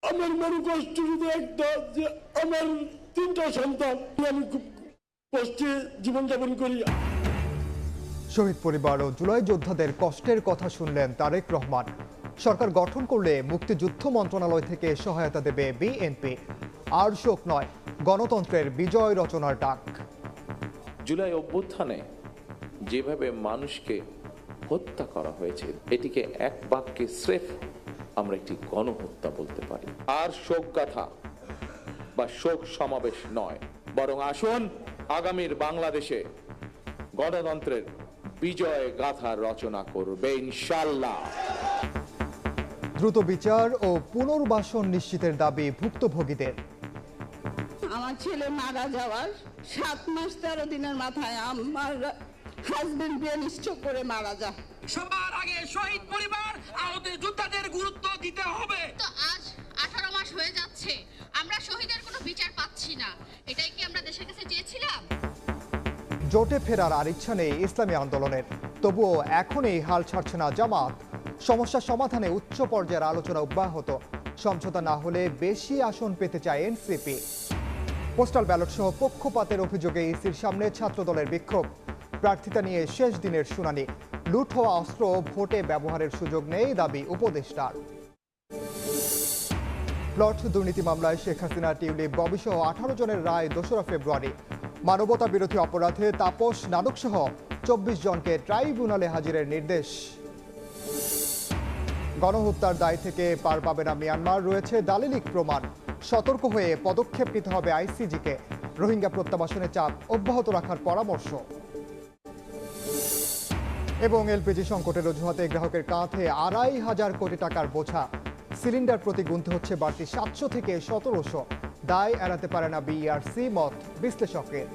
আমার মনে কষ্ট শুধু একটা, যে আমার 3টা সন্তান, আমি খুব কষ্টে জীবনযাপন করি। শহীদ পরিবার ও জুলাই যোদ্ধাদের কষ্টের কথা শুনলেন তারেক রহমান। সরকার গঠন করলে মুক্তিযুদ্ধ মন্ত্রণালয় থেকে সহায়তা দেবে বিএনপি। আর শোক নয়, গণতন্ত্রের বিজয় রচনার ডাক। জুলাই অভ্যুত্থানে যেভাবে মানুষকে হত্যা করা হয়েছে, এটিকে এক বাক্যে স্রেফ আমরা একটি গণহত্যা বলতে পারি। আর শোক গাথা বা শোক সমাবেশ নয়, বরং আসুন আগামীর বাংলাদেশে গণতন্ত্রের বিজয় গাথা রচনা করবে ইনশাআল্লাহ। দ্রুত বিচার ও পুনর্বাসন নিশ্চিতের দাবি ভুক্তভোগীদের। আমার ছেলে মারা যাওয়ার 7 মাস 13 দিনের মাথায় আমার হাজবেন্ড ব্রেন স্ট্রোক করে মারা যায়। সবার আগে শহীদ পরিবার আহত যোদ্ধাদের গুরুত্ব দিতে হবে। তো আজ 18 মাস হয়ে যাচ্ছে, আমরা শহীদের কোনো বিচার পাচ্ছি না। এটাই কি আমরা দেশের কাছে চেয়েছিলাম? জোটে ফেরার আর ইচ্ছা নেই ইসলামী আন্দোলনের, তবুও এখনই হাল ছাড়ছে না জামাত। সমস্যা সমাধানে উচ্চ পর্যায়ের আলোচনা অব্যাহত। সমঝোতা না হলে বেশি আসন পেতে চায় এনসিপি। পোস্টাল ব্যালট সহ পক্ষপাতের অভিযোগে ইসির সামনে ছাত্রদলের বিক্ষোভ। প্রার্থিতা নিয়ে শেষ দিনের শুনানি। লুট হওয়া অস্ত্র ভোটে ব্যবহারের সুযোগ নেই দাবি উপদেষ্টার। প্লট দুর্নীতি মামলায় শেখ হাসিনা, টিউলিপ, ববি সহ 18 জনের রায় 2রা ফেব্রুয়ারি। মানবতা বিরোধী অপরাধে তাপস নানক সহ 24 জনকে ট্রাইব্যুনালে হাজিরের নির্দেশ। গণহত্যার দায় থেকে পার পাবে না মিয়ানমার, রয়েছে দালিলিক প্রমাণ। সতর্ক হয়ে পদক্ষেপ নিতে হবে আইসিজিকে। রোহিঙ্গা প্রত্যাবাসনে চাপ অব্যাহত রাখার পরামর্শ। এবং এলপিজি সংকটের অজুহাতে গ্রাহকের কাঁধে 2,500 কোটি টাকার বোঝা। সিলিন্ডার প্রতি গুনতে হচ্ছে বাড়তি 700 থেকে 1700। দায় এড়াতে পারে না বিইআরসি, মত বিশ্লেষকের।